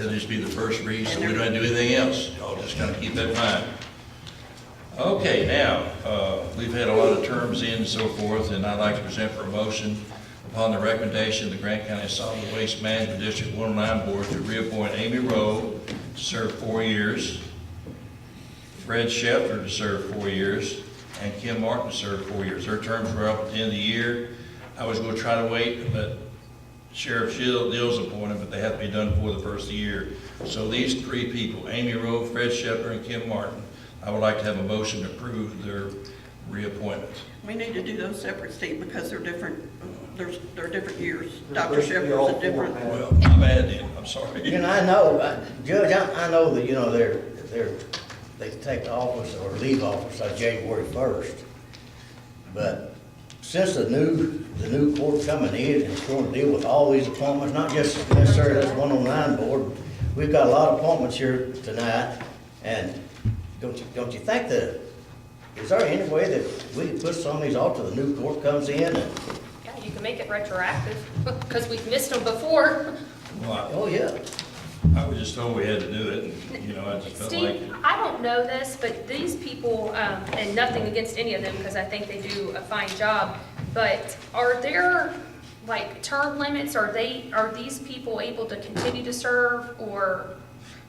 It'll just be the first read, so we don't have to do anything else. Y'all just kind of keep that in mind. Okay, now, we've had a lot of terms in and so forth, and I'd like to present for a motion upon the recommendation of the Grant County Solid Waste Management District 109 Board to reappoint Amy Rowe to serve 4 years, Fred Scheffler to serve 4 years, and Kim Martin to serve 4 years. Their terms were up at the end of the year. I was going to try to wait and let Sheriff Dill's appointed, but they have to be done before the first of the year. So these 3 people, Amy Rowe, Fred Scheffler, and Kim Martin, I would like to have a motion to approve their reappointments. We need to do those separate, Steve, because they're different, they're different years. Dr. Shepherd's a different. Well, my bad then, I'm sorry. You know, I know, Judge, I know that, you know, they take office or leave office on January 1st. But since the new court coming in and it's going to deal with all these appointments, not just necessarily this 109 board, we've got a lot of appointments here tonight, and don't you think that, is there any way that we can put some of these off till the new court comes in? And, Yeah, you can make it retroactive, because we've missed them before. Well, oh, yeah. I was just told we had to do it, and, you know, I just felt like. Steve, I don't know this, but these people, and nothing against any of them, because I think they do a fine job, but are there, like, term limits? Are these people able to continue to serve, or?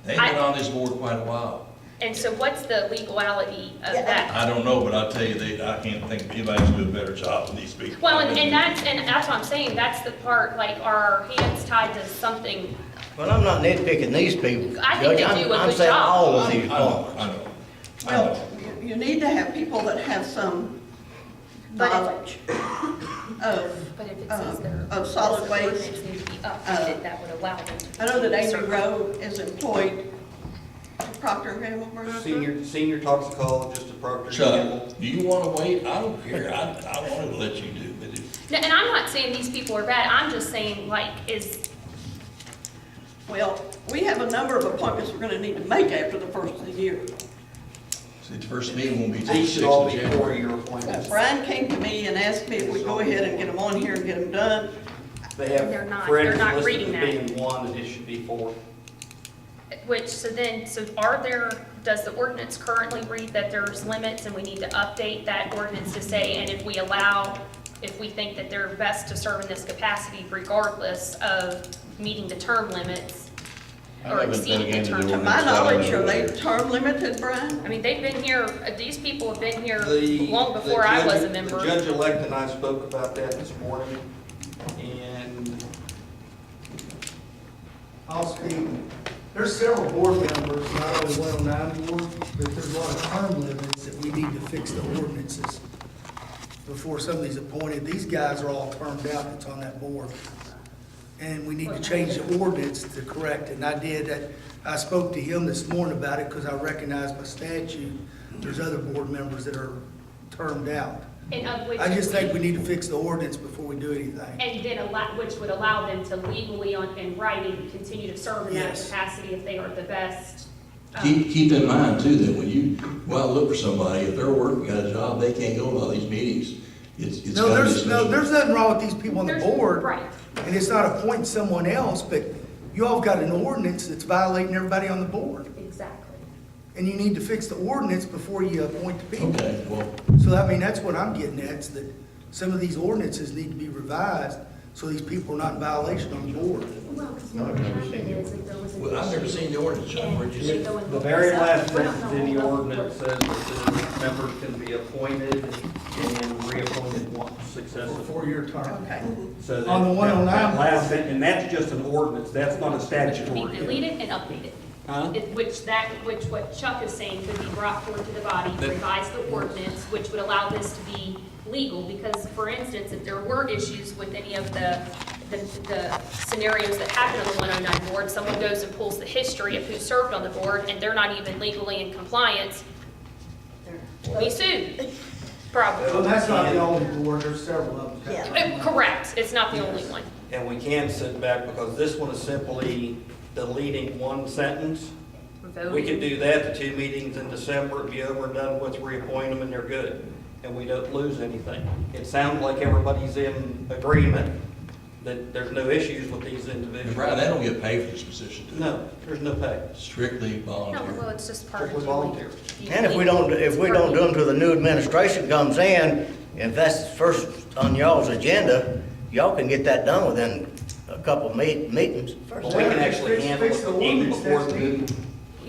They've been on this board quite a while. And so what's the legality of that? I don't know, but I'll tell you, I can't think of anybody who's doing a better job than these people. Well, and that's what I'm saying, that's the part, like, are our hands tied to something? Well, I'm not nitpicking these people. I think Judge. they do a I'm good saying job. all of these I know, appointments. I know. Well, you need to have people that have some But if- knowledge But if it says their. of solid waste. ordinance need to be updated, that would allow them to. I know that Amy serve. Rowe is employed at Procter & Gamble. Senior toxicologist at Procter & Gamble. Chuck, do you want to wait? I don't care. I wanted to let you do, but if. No, and I'm not saying these people are bad, I'm just saying, like, Well, we have a number of appointments we're gonna need to make after the first of the year. See, the first meeting won't be till the These should 6th all of be January. 4-year appointments. Brian came to me and asked me if we go ahead and get them on here and get them done. They have, They're not- Fred they're is not listed reading as that. being 1, and it should be 4. does the ordinance currently read that there's limits and we need to update that ordinance to say, and if we think that they're best to serve in this capacity regardless of meeting the term limits or exceeding the term To limits? my knowledge, are they term limited, Brian? I mean, they've been here, these people have been here The- long the before I was a judge- member. The judge-elect and I spoke about that this morning, and I'll speak. There's several board members, not only 109 board, but there's a lot of term limits that we need to fix the ordinances before somebody's appointed. These guys are all termed out that's on that board. And we need to change the ordinance to correct it. And I did that. I spoke to him this morning about it because I recognize by statute, there's other board members that are termed out. And of which. I just think we need to fix the ordinance before we do anything. And then which would allow them to legally in writing continue to serve in that Yes. capacity if they are the best. Keep in mind too, that when you go out and look for somebody, if they're working, got a job, they can't go to all these meetings. It's No, gotta be there's nothing wrong with these people on the There's- board. Right. And it's not appointing someone else, but you all have got an ordinance that's violating everybody on the board. Exactly. And you need to fix the ordinance before you appoint the people. Okay, well, So, I mean, that's what I'm getting at, is that some of these ordinances need to be revised so these people are not in violation on the board. Well, because what happened is if there was an well, I've never issue seen the ordinance, John, where'd you and see they it? go and the look very this up, last we're not sentence in the gonna hold ordinance says that the members can be appointed and reappointed once For a successively. 4-year term. Okay. So that- On the 109. that last sentence- And that's just an ordinance, that's not a Which statutory. could be deleted and updated. Huh? Which what Chuck is saying could be brought forward to the body, That- revise the ordinance, which would allow this to be legal, because, for instance, if there were issues with any of the scenarios that happen on the 109 board, someone goes and pulls the history of who served on the board, and they're not even legally in compliance, they'll be sued, probably. Well, that's not the only board, there's several of them. Correct, it's not the only one. And we can sit back because this one is simply deleting one sentence. We could do that, the 2 meetings in December, it'd be over and done with, reappoint them, and they're good. And we don't lose anything. It sounds like everybody's in agreement, that there's no issues with these And individuals. Brian, they don't get paid for this position, do they? No, there's no pay. Strictly No, well, volunteer. it's just part of. Strictly volunteer. And if we don't do them till the new administration comes in, if that's first on y'all's agenda, y'all can get that done within a couple of meetings. Well, we can actually handle Fix the it even ordinance before next the meeting. new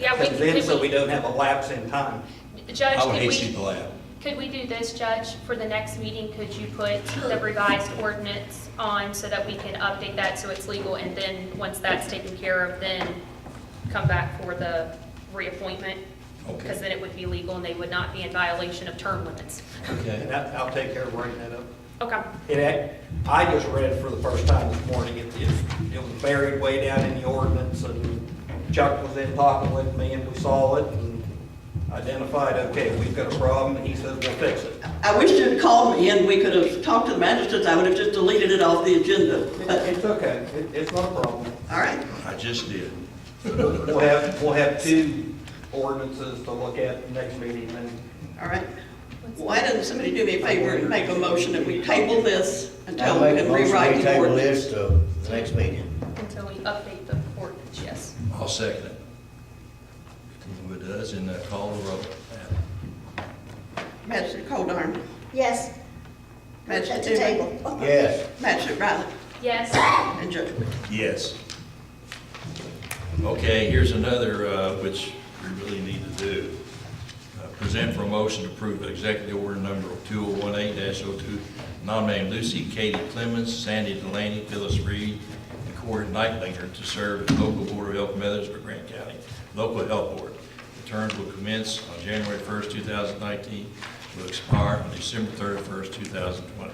Yeah, we comes in, so we could, don't have a lapse in time. Judge, I would could hate to see we, the lab. could we do this, Judge, for the next meeting? Could you put the revised ordinance on so that we can update that so it's legal? And then, once that's taken care of, then come back for the reappointment? Because Okay, then it would be legal and they would not be in violation of term limits. okay. And I'll take care of writing that up. Okay. I just read it for the first time this morning. It was buried way down in the ordinance, and Chuck was in talking with me, and we saw it and identified, okay, we've got a problem, and he says, we'll fix it. I wish you'd called me and we could have talked to the magistrates. I would have just deleted it off the agenda. But, It's okay, it's not a problem. all right. I just did. We'll have two ordinances to look at next meeting, and All right. Why doesn't somebody do me a favor and make a motion that we table this until I'll we make a can motion, rewrite we the table ordinance? this to the next meeting. Until we update the ordinance, yes. I'll second it. Who it does, and call the roll. Magistrate Goldar, Yes. Magistrate At the Newman, table. Yes, Magistrate Riley, Yes. and Judge Wood. Yes. Okay, here's another, which we really need to do. Present for a motion to approve executive order number 2018-02, nominating Lucy Katie Clemens, Sandy Delaney, Phyllis Reed, and Corey Nightlinger to serve as local board of health members for Grant County Local Health Board. The terms will commence on January 1st, 2019, will expire on December 31st, 2020.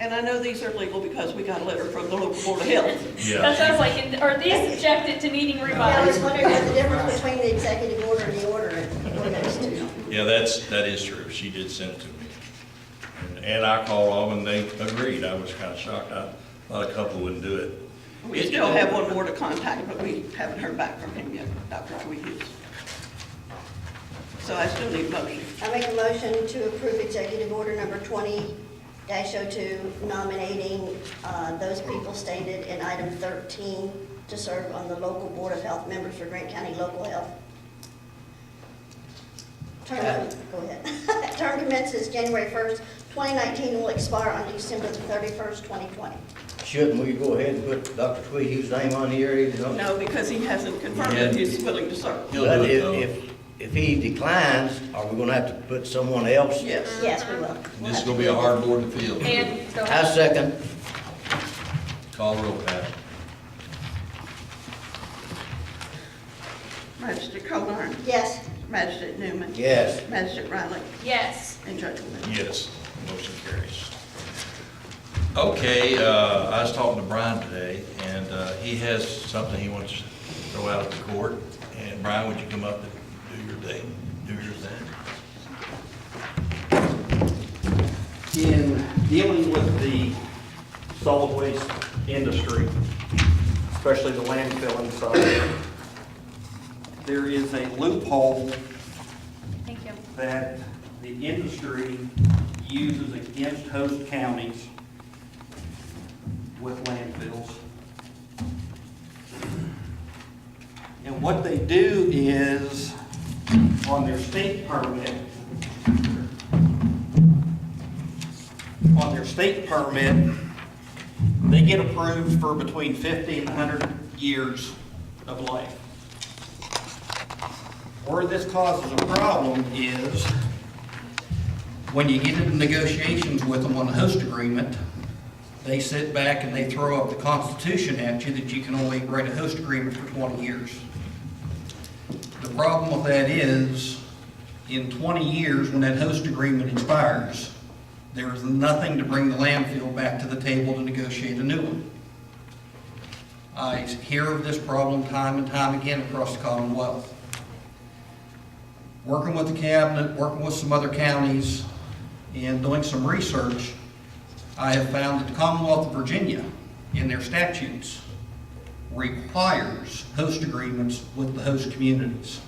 And I know these are legal because we got a letter from the local board of health. Yeah. That sounds like, are these subjected to needing Yeah, I revised? was wondering what the difference between the executive order and the ordinance too. Yeah, that is true. She did send it to me. And I called them and they agreed. I was kind of shocked. I thought a couple wouldn't do it. We still have one more to contact, but we haven't heard back from him yet, Dr. Hughes. So I still need a motion. I make a motion to approve executive order number 20-02, nominating those people stated in item 13 to serve on the local board of health members for Grant County Local Health. Go ahead. Term commences January 1st, 2019, and will expire on December the 31st, 2020. shouldn't we go ahead and put Dr. Tweehue's name on here even? No, because he hasn't confirmed that he's willing to serve. He'll But do it, though. if he declines, are we gonna have to put someone else? Yes. Yes, we will. This is gonna be a hard board to fill. And go I ahead. second. Call the roll, Pat. Magistrate Goldar, Yes. Magistrate Newman, Yes. Magistrate Riley, Yes. and Judge Wood. Yes, motion carries. Okay, I was talking to Brian today, and he has something he wants to throw out at the court. And Brian, would you come up and do your thing, do your thing? In dealing with the solid waste industry, especially the landfilling side, there is a loophole Thank you. that the industry uses against host counties with landfills. And what they do is, on their state permit, they get approved for between 50 and 100 years of life. Where this causes a problem is when you get into negotiations with them on a host agreement, they sit back and they throw up the Constitution at you that you can only write a host agreement for 20 years. The problem with that is, in 20 years, when that host agreement expires, there is nothing to bring the landfill back to the table to negotiate a new one. I hear of this problem time and time again across the Commonwealth. Working with the cabinet, working with some other counties, and doing some research, I have found that the Commonwealth of Virginia, in their statutes, requires host agreements with the host communities.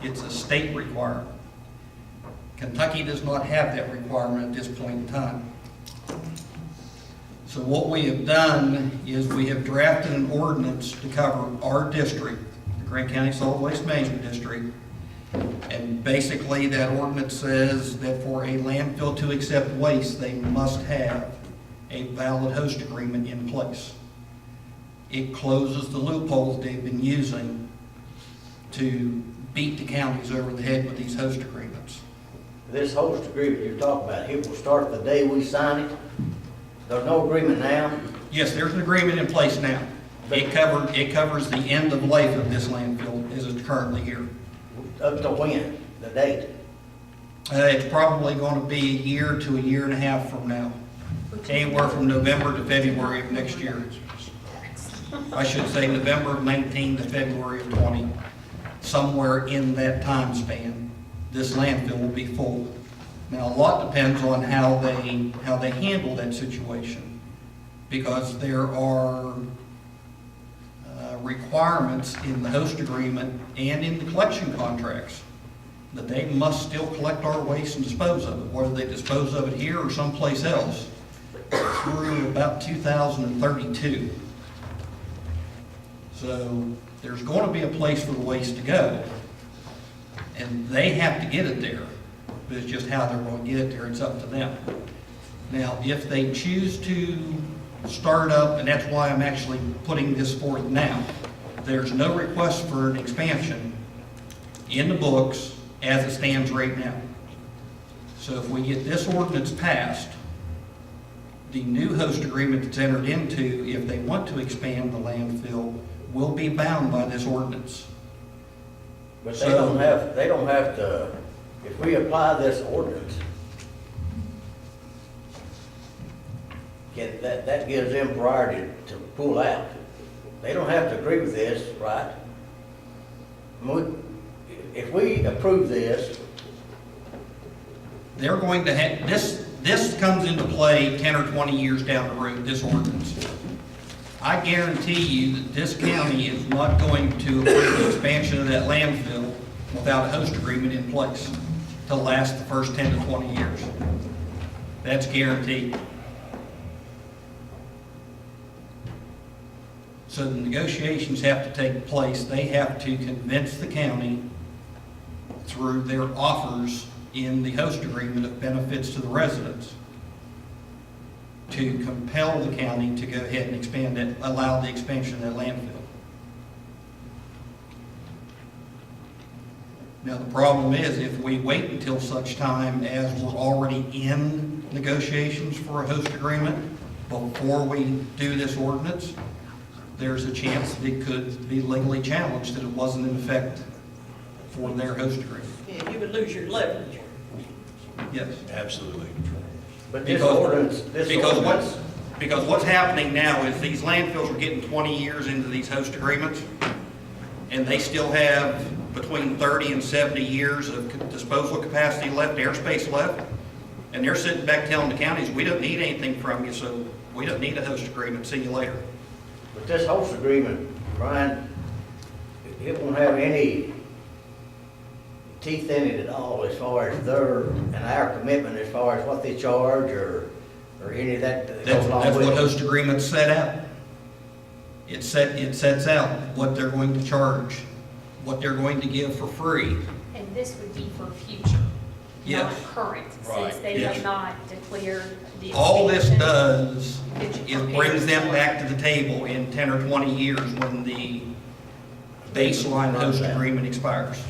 It's a state requirement. Kentucky does not have that requirement at this point in time. So what we have done is we have drafted an ordinance to cover our district, the Grant County Solid Waste Management District. And basically, that ordinance says that for a landfill to accept waste, they must have a valid host agreement in place. It closes the loopholes they've been using to beat the counties over the head with these host agreements. This host agreement you're talking about, it will start the day we sign it? There's no agreement now? Yes, there's an agreement in place now. It covers the end of life of this landfill as it's currently here. Up to when? The date? It's probably going to be a year to a year and a half from now. Anywhere from November to February of next year. I should say November of 19 to February of 20. Somewhere in that time span, this landfill will be full. Now, a lot depends on how they handle that situation, because there are requirements in the host agreement and in the collection contracts that they must still collect our waste and dispose of it, whether they dispose of it here or someplace else, through about 2032. So there's going to be a place for the waste to go, and they have to get it there. But it's just how they're going to get it there, it's up to them. Now, if they choose to start up, and that's why I'm actually putting this forth now, there's no request for an expansion in the books as it stands right now. So if we get this ordinance passed, the new host agreement that's entered into, if they want to expand the landfill, will be bound by this ordinance. But they don't have to, if we apply this ordinance, that gives them priority to pull out. They don't have to agree with this, right? If we approve this, They're going to have, this comes into play 10 or 20 years down the road, this ordinance. I guarantee you that this county is not going to approve the expansion of that landfill without a host agreement in place to last the first 10 to 20 years. That's guaranteed. So the negotiations have to take place. They have to convince the county through their offers in the host agreement of benefits to the residents to compel the county to go ahead and expand it, allow the expansion of that landfill. Now, the problem is if we wait until such time as we're already in negotiations for a host agreement before we do this ordinance, there's a chance that it could be legally challenged that it wasn't in effect for their host agreement. Yeah, you would lose your leverage. Yes. Absolutely. but this ordinance, Because what's happening now is these landfills are getting 20 years into these host agreements, and they still have between 30 and 70 years of disposal capacity left, airspace left, and they're sitting back telling the counties, we don't need anything from you, so we don't need a host agreement, see you later. But this host agreement, Brian, it won't have any teeth in it at all as far as their and our commitment as far as what they charge or any of that. That's what host agreements set out. It sets out what they're going to charge, what they're going to give for free. And this would be for future, not Yes. current, Right, since they yes. have not declared the All this expansion. does Could you is compare brings them this? back to the table in 10 or 20 years when the baseline host agreement expires.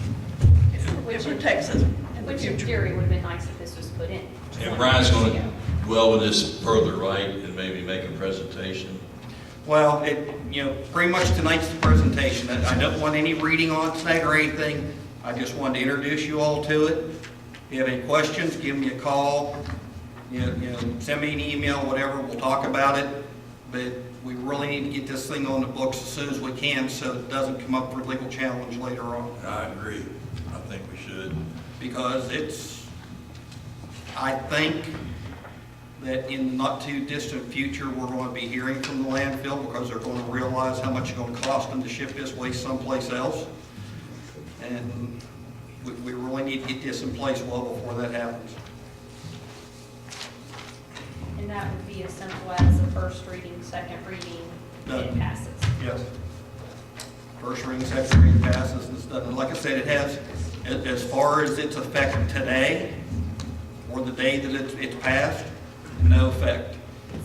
It protects us in the Which in future. theory would have been nice if this was put in. And 20 Brian's years going ago. to dwell with this further, right, and maybe make a presentation. Well, pretty much tonight's the presentation. I don't want any reading on it tonight or anything. I just wanted to introduce you all to it. If you have any questions, give me a call, send me an email, whatever, we'll talk about it. But we really need to get this thing on the books as soon as we can so it doesn't come up for legal challenge later on. I agree. I think we should. Because I think that in the not too distant future, we're going to be hearing from the landfill because they're going to realize how much it's going to cost them to ship this waste someplace else. And we really need to get this in place well before that happens. And that would be as simple as a first reading, second reading, and it passes. Yes. First reading, second reading passes and stuff. And like I said, it has, as far as its effect today, or the day that it's passed, no effect.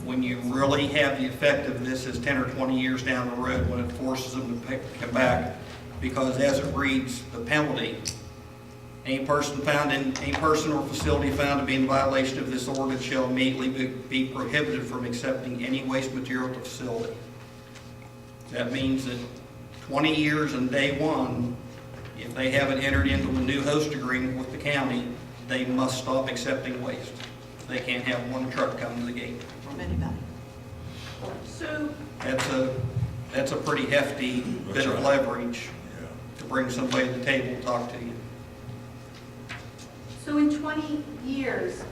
When you really have the effect of this is 10 or 20 years down the road when it forces them to come back. Because as it reads, the penalty, any person or facility found to be in violation of this ordinance shall immediately be prohibited from accepting any waste material to facility. That means that 20 years and day one, if they haven't entered into a new host agreement with the county, they must stop accepting waste. They can't have one truck come to the gate. From anybody. So, That's a pretty hefty bit of leverage to bring somebody to the table, talk to you. so in 20 years,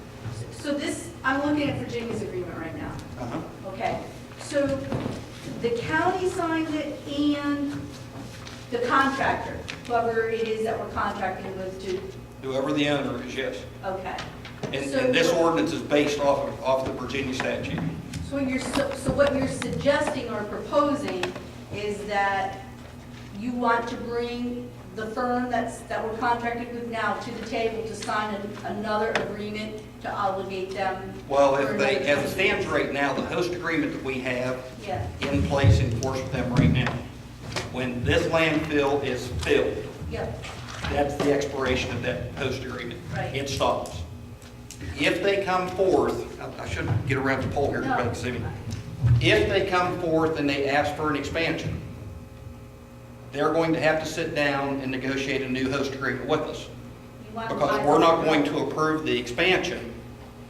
so this, I'm looking at Virginia's agreement right now. Okay, so the county signed it and the contractor, whoever it is that we're contracting with to, Whoever the owner is, yes. okay. And So- this ordinance is based off the Virginia statute. So what you're suggesting or proposing is that you want to bring the firm that we're contracted with now to the table to sign another agreement to obligate them? Well, for if they, another as it stands right now, the host agreement that we have Yeah, in place in force with them right now, when this landfill is filled, yep, that's the expiration of that host agreement. Right. It stops. If they come forth, I should get around the poll here, No. but see me. If they come forth and they ask for an expansion, they're going to have to sit down and negotiate a new host agreement with us. you want. Because we're not going to approve the expansion.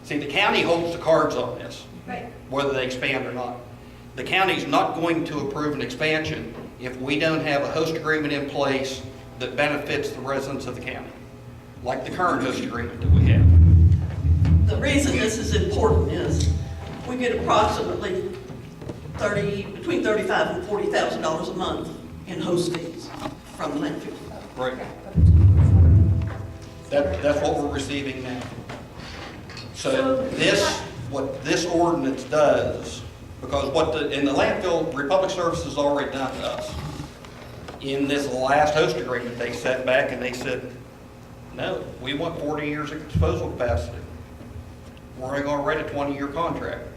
See, the county holds the cards on this, Right, whether they expand or not. The county's not going to approve an expansion if we don't have a host agreement in place that benefits the residents of the county, like the current host agreement that we have. The reason this is important is we get approximately between $35,000 and $40,000 a month in host fees from the landfill. Right. That's what we're receiving now. So what this ordinance does, because in the landfill, Republic Services already done to us. In this last host agreement, they sat back and they said, no, we want 40 years of disposal capacity. We're only going to write a 20-year contract.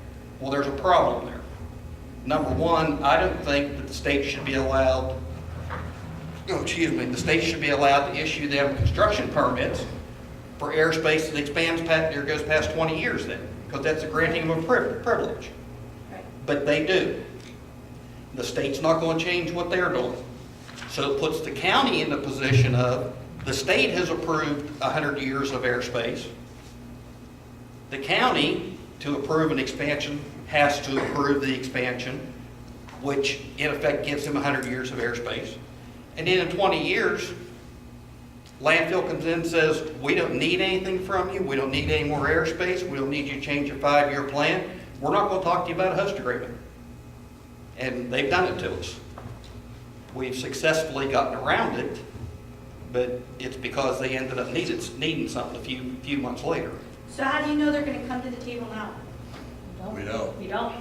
Well, there's a problem there. Number one, I don't think that the state should be allowed, the state should be allowed to issue them construction permits for airspace that expands past, or goes past 20 years then, because that's a granting of a privilege. right. But they do. The state's not going to change what they're doing. So it puts the county in the position of, the state has approved 100 years of airspace. The county, to approve an expansion, has to approve the expansion, which in effect gives them 100 years of airspace. And then in 20 years, landfill comes in and says, we don't need anything from you, we don't need any more airspace, we don't need you to change your 5-year plan, we're not going to talk to you about a host agreement. And they've done it to us. We've successfully gotten around it, but it's because they ended up needing something a few months later. So how do you know they're gonna come to the table now? We don't. You don't?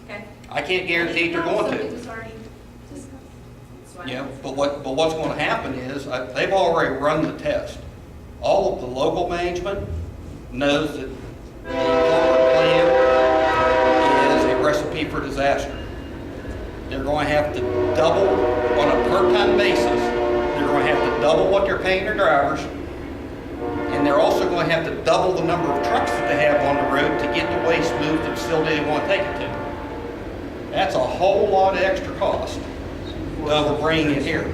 Okay. I can't guarantee they're going Something to. was already discussed. That's why- Yeah, but what's going to happen is, they've already run the test. All of the local management knows that the corporate plan is a recipe for disaster. They're going to have to double, on a per ton basis, they're going to have to double what they're paying their drivers, and they're also going to have to double the number of trucks that they have on the road to get the waste moved to the facility they want to take it to. That's a whole lot of extra cost of bringing it here.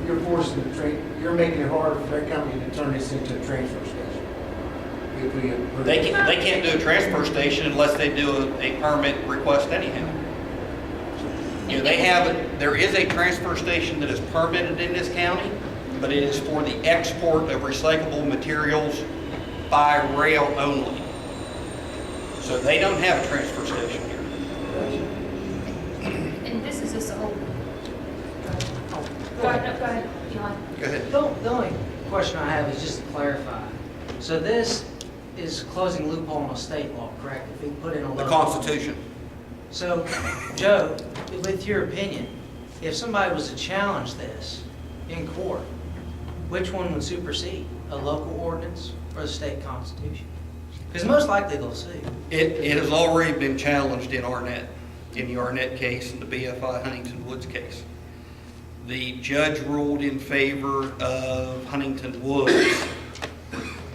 You're forcing the train, you're making it hard for that company to turn this into a transfer station. If we approve. They can't do a transfer station unless they do a permit request anyhow. You know, there is a transfer station that is permitted in this county, but it is for the export of recyclable materials by rail only. So they don't have a transfer station here. And this is just a whole. Go ahead, go ahead, Eli. Go ahead. The only question I have is just to clarify. So this is closing a loophole in a state law, correct? If we put in a The local. Constitution. So, Joe, with your opinion, if somebody was to challenge this in court, which one would supersede, a local ordinance or the state constitution? Because most likely they'll sue. It has already been challenged in Arnett, in the Arnett case and the BFI Huntington Woods case. The judge ruled in favor of Huntington Woods,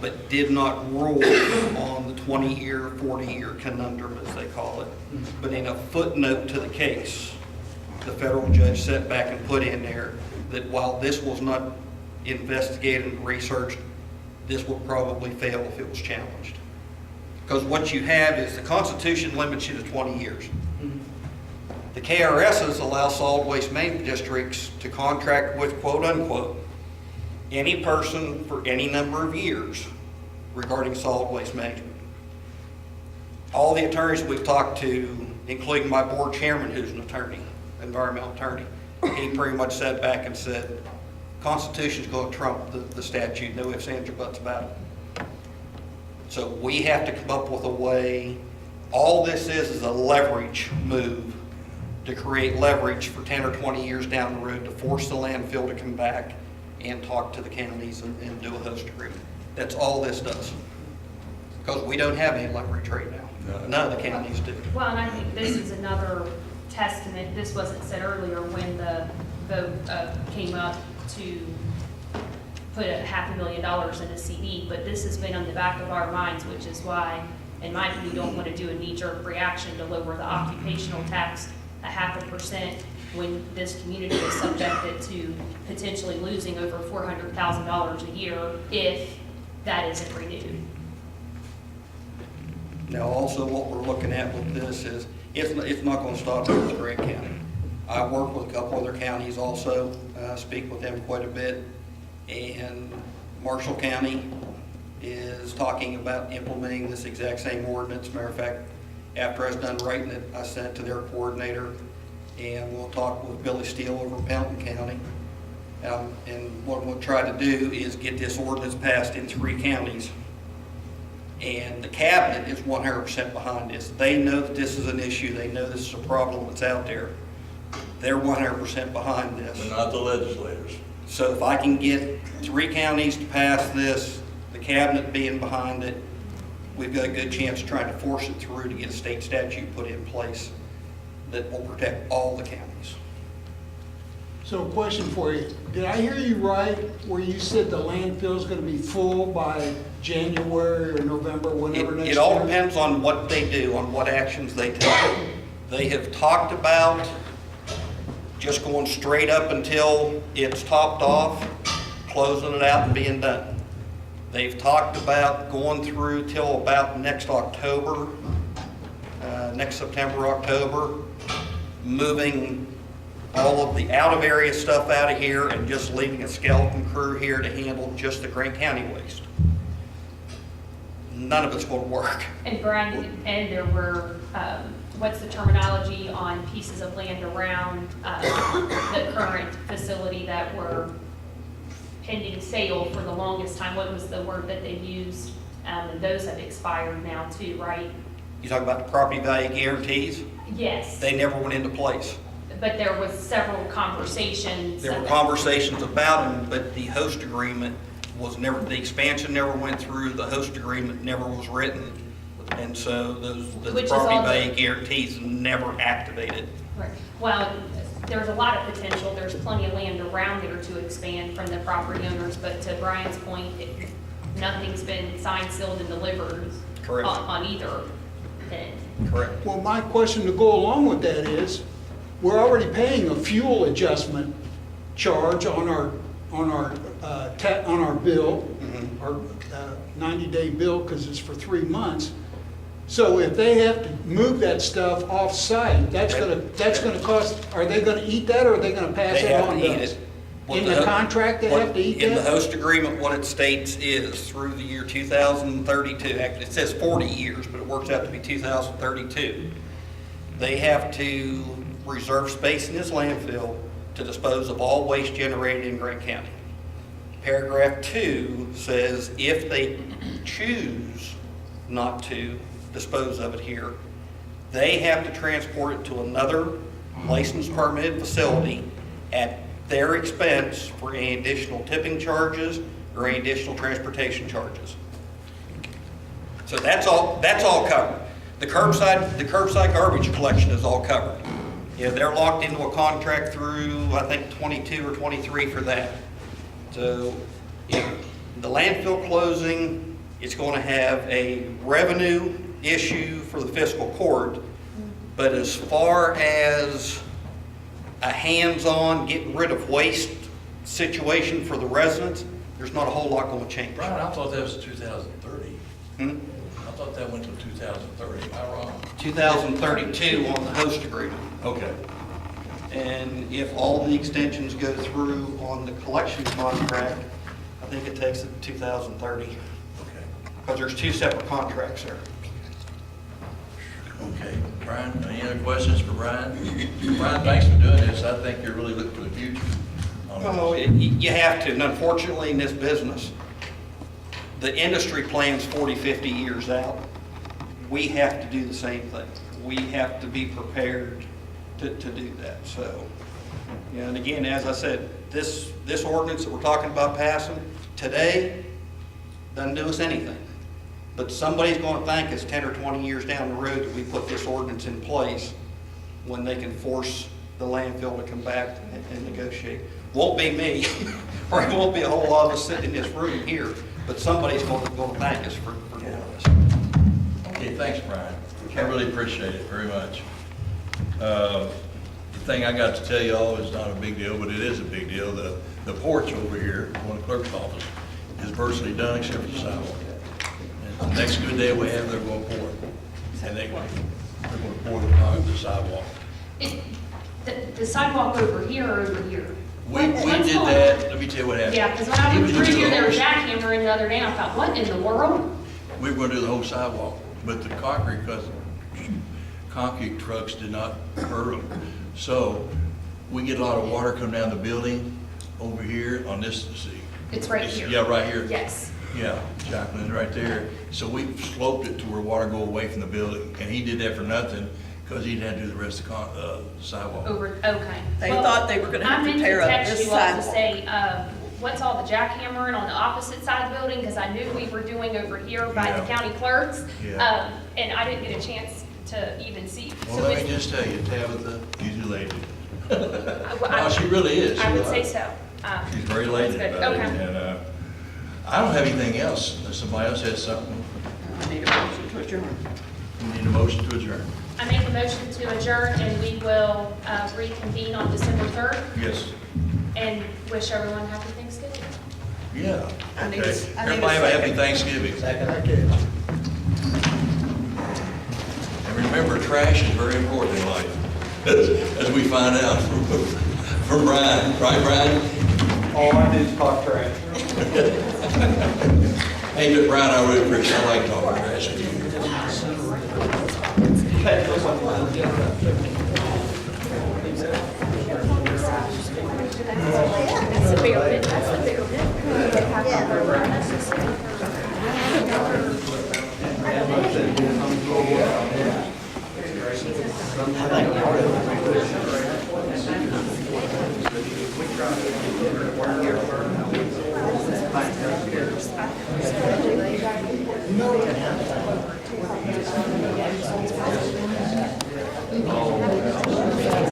but did not rule on the 20-year, 40-year conundrum, as they call it. But in a footnote to the case, the federal judge sat back and put in there that while this was not investigated and researched, this would probably fail if it was challenged. Because what you have is the Constitution limits you to 20 years. The KRSs allow solid waste management districts to contract with, quote unquote, any person for any number of years regarding solid waste management. All the attorneys we've talked to, including my board chairman who's an attorney, environmental attorney, he pretty much sat back and said, Constitution's going to trump the statute, no ifs, ands, or buts about it. So we have to come up with a way. All this is a leverage move to create leverage for 10 or 20 years down the road to force the landfill to come back and talk to the counties and do a host agreement. That's all this does. Because we don't have any leverage right now. None of the counties do. Well, and I think this is another testament, this wasn't said earlier when the vote came up to put $500,000 in a CD, but this has been on the back of our minds, which is why, in my opinion, we don't want to do a knee-jerk reaction to lower the occupational tax 0.5% when this community is subjected to potentially losing over $400,000 a year if that isn't renewed. Now, also what we're looking at with this is, it's not going to stop here with Grant County. I work with a couple other counties also, speak with them quite a bit, and Marshall County is talking about implementing this exact same ordinance. Matter of fact, after I was done writing it, I sent it to their coordinator, and we'll talk with Billy Steele over Pelton County. And what we'll try to do is get this ordinance passed in 3 counties. And the cabinet is 100% behind this. They know that this is an issue. They know this is a problem that's out there. They're 100% behind this. But not the legislators. So if I can get 3 counties to pass this, the cabinet being behind it, we've got a good chance of trying to force it through to get a state statute put in place that will protect all the counties. So a question for you. Did I hear you right where you said the landfill's gonna be full by January or November, whenever next year? It all depends on what they do, on what actions they take. They have talked about just going straight up until it's topped off, closing it out and being done. They've talked about going through till about next October, next September, October, moving all of the out-of-area stuff out of here and just leaving a skeleton crew here to handle just the Grant County waste. None of it's going to work. And Brian, and there were, what's the terminology on pieces of land around the current facility that were pending sale for the longest time? What was the word that they used? And those have expired now too, right? You talk about the property value guarantees? Yes. They never went into place. But there was several conversations. There were conversations about them, but the host agreement was never, the expansion never went through, the host agreement never was written. And so those property value guarantees never activated. Right. Well, there's a lot of potential. There's plenty of land around there to expand from the property owners, but to Brian's point, nothing's been signed, sealed, and delivered Correct. on either end. Correct. Well, my question to go along with that is, we're already paying a fuel adjustment charge on our bill, our 90-day bill, because it's for 3 months. So if they have to move that stuff off-site, that's gonna cost, are they gonna eat that, or are they gonna pass They it have on to to eat us? it. In the contract, they have to eat In the that? host agreement, what it states is through the year 2032, actually it says 40 years, but it works out to be 2032. They have to reserve space in this landfill to dispose of all waste generated in Grant County. Paragraph 2 says if they choose not to dispose of it here. They have to transport it to another licensed permitted facility at their expense for any additional tipping charges or any additional transportation charges. So that's all covered. The curbside garbage collection is all covered. Yeah, they're locked into a contract through, I think, 22 or 23 for that. So, yeah, the landfill closing, it's going to have a revenue issue for the fiscal court, but as far as a hands-on getting rid of waste situation for the residents, there's not a whole lot going to change. Brian, I thought that was 2030. Hmm? I thought that went to 2030. Am I wrong? 2032 on the host agreement. Okay. And if all the extensions go through on the collection contract, I think it takes it to 2030, Okay. because there's two separate contracts there. Okay. Brian, any other questions for Brian? Brian, thanks for doing this. I think you're really looking for the future on this. Oh, you have to, and unfortunately in this business, the industry plans 40, 50 years out. We have to do the same thing. We have to be prepared to do that, so. Yeah, and again, as I said, this ordinance that we're talking about passing today doesn't do us anything. But somebody's going to thank us 10 or 20 years down the road that we put this ordinance in place when they can force the landfill to come back and negotiate. Won't be me, or it won't be a whole lot of us sitting in this room here, but somebody's going to thank us for doing this. Okay, thanks, Brian. I really appreciate it very much. The thing I got to tell y'all is not a big deal, but it is a big deal. The porch over here, on the clerk's office, is virtually done except for the sidewalk. And the next good day we have, they're going to pour it. And they're going to pour the sidewalk. The sidewalk over here or over here? We did that, let me tell you what happened. Yeah, because when I He went was through gonna here, do there the was whole- jackhammering the other day, and I thought, what in the world? We were going to do the whole sidewalk, but the concrete trucks did not hurl. So we get a lot of water coming down the building over here on this, see. It's right here. Yeah, right here. Yes. Yeah, Jacqueline, right there. So we sloped it to where water go away from the building, and he did that for nothing, because he didn't have to do the rest of the sidewalk. Over, okay. They Well, thought they were gonna have to tear up this I meant to text you all to sidewalk. say, what's all the jackhammering on the opposite side of the building, because I knew we were doing over here by the Yeah. county clerks. Yeah. And I didn't get a chance to even see. Well, So let me it's- just tell you, Tabitha, she's a lady. I- No, she really is. I She would say is. so. She's very lady That's good. about it, Okay. and, I don't have anything else, unless somebody else has something. I need a motion to adjourn. We need a motion to adjourn. I make a motion to adjourn, and we will reconvene on December 3rd, Yes. and wish everyone a happy Thanksgiving. Yeah. I need a- Okay. I need a Everybody have a happy second. Thanksgiving. Second. And remember, trash is very important in life, as we find out from Brian. Right, Brian? All I do is talk trash. Hey, look, Brian, I really appreciate, I like talking trash with you. Hey, listen.